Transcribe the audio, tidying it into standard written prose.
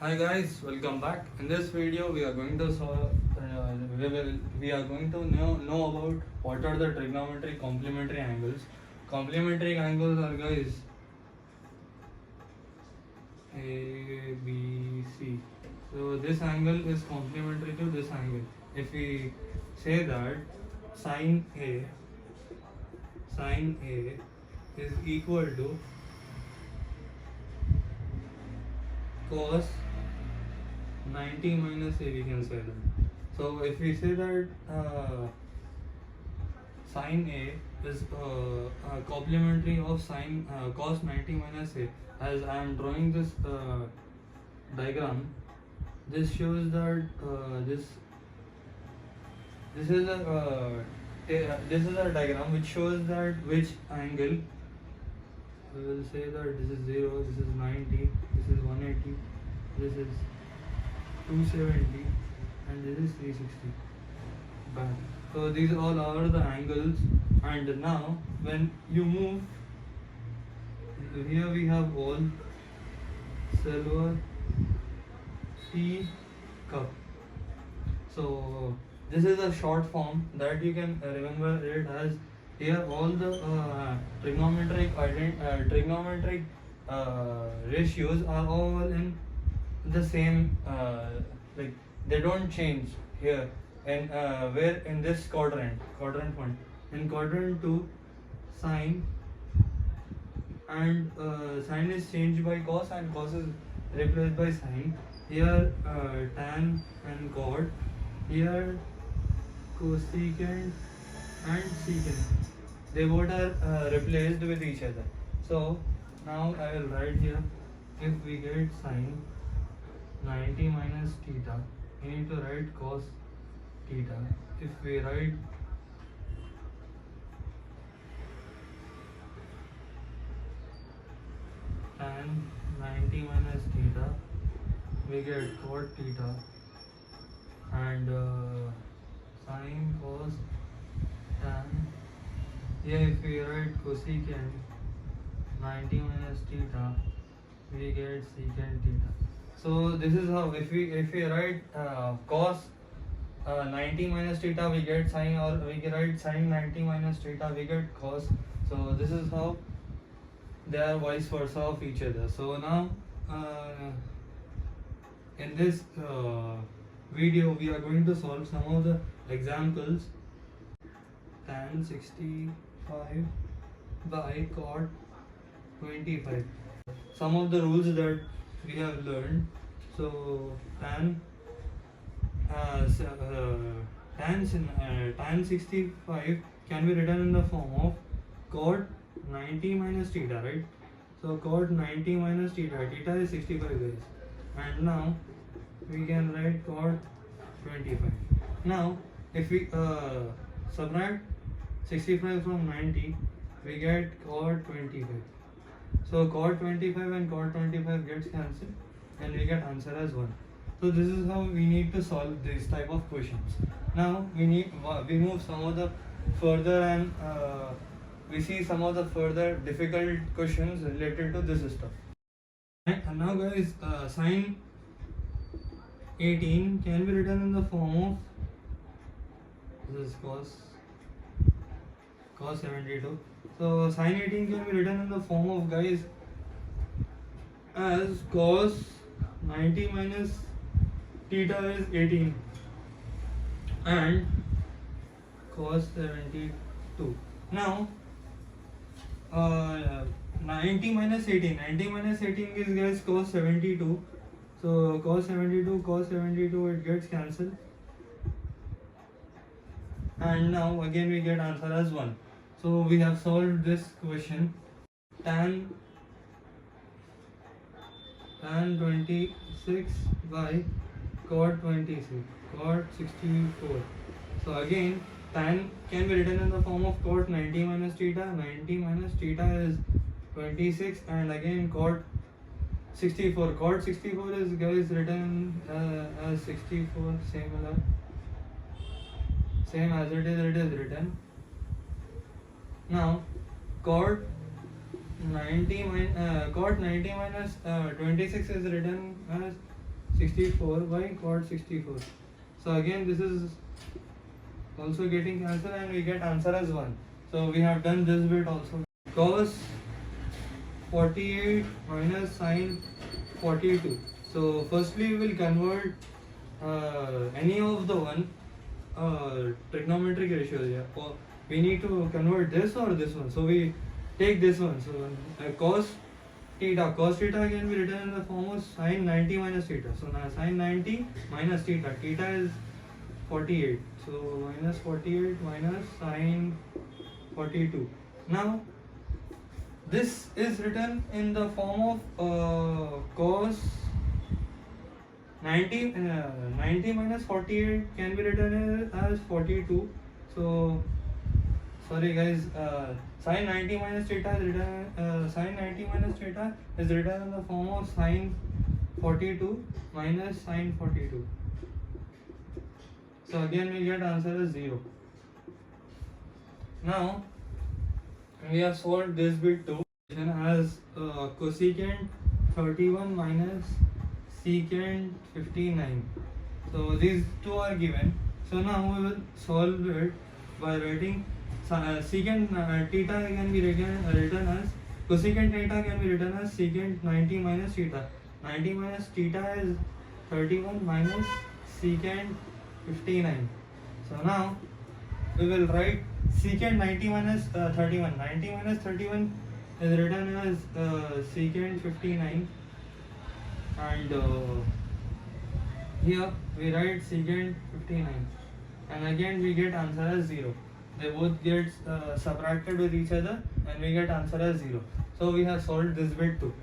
Hi guys, welcome back. In this video, we are going to know about what are the trigonometry complementary angles. Complementary angles are guys A, B, C. So this angle is complementary to this angle. If we say that sine A is equal to cos 90 minus A, we can say that. So if we say that sine A is complementary of sine cos 90 minus A, as I am drawing this diagram, this shows that this is a diagram which shows that which angle. We will say that this is 0, this is 90, this is 180, this is 270, and this is 360. Bam. So these all are the angles, and now when you move, here we have all silver tea cup. So this is a short form that you can remember it as. Here all the trigonometric ratios are all in the same, like they don't change here. And where in this quadrant 1, in quadrant 2, sine and sine is changed by cos, and cos is replaced by sine. Here tan and cot. Here cosecant and secant, they both are replaced with each other. So now I will write here, if we get sine 90 minus theta, we need to write cos theta. If we write tan 90 minus theta, we get cot theta, and sine cos tan. Here if we write cosecant 90 minus theta, we get secant theta. So this is how, if we write cos 90 minus theta, we get sine, or we can write sine 90 minus theta, we get cos. So this is how they are vice versa of each other. So now in this video, we are going to solve some of the examples. Tan 65 by cot 25. Some of the rules that we have learned. So tan 65 can be written in the form of cot 90 minus theta, right? So cot 90 minus theta, theta is 65 guys, and now we can write cot 25. Now if we subtract 65 from 90, we get cot 25. So cot 25 and cot 25 gets cancelled, and we get answer as 1. So this is how we need to solve this type of questions. Now we move some of the further, and we see some of the further difficult questions related to this stuff. And now guys, sine 18 can be written in the form of, this is cos 72. So sine 18 can be written in the form of, guys, as cos 90 minus theta is 18 and cos 72. Now 90 minus 18 is, guys, cos 72. So cos 72, it gets cancelled, and now again we get answer as 1. So we have solved this question. Tan 26 by cot 26, cot 64. So again, tan can be written in the form of cot 90 minus theta. 90 minus theta is 26, and again cot 64. Cot 64 is, guys, written as 64, same as it is written. Now cot 90 minus 26 is written as 64 by cot 64. So again this is also getting cancelled and we get answer as 1. So we have done this bit also. Cos 48 minus sine 42. So firstly we will convert any of the one trigonometric ratios here. Or we need to convert this or this one. So we take this one. So cos theta can be written in the form of sine 90 minus theta. So now sine 90 minus theta is 48. So minus 48 minus sine 42. Now this is written in the form of cos 90 minus 48 can be written as 42. So sorry guys, sine 90 minus theta is written sine 90 minus theta is written in the form of sine 42 minus sine 42. So again we get answer as 0. Now we have solved this bit too as cosecant 31 minus secant 59. So these two are given. So now we will solve it by writing secant theta can be written as cosecant theta can be written as secant 90 minus theta. 90 minus theta is 31 minus secant 59. So now we will write secant 90 minus 31. 90 minus 31 is written as secant 59, and here we write secant 59, and again we get answer as 0. They both get subtracted with each other and we get answer as 0. So we have solved this bit too.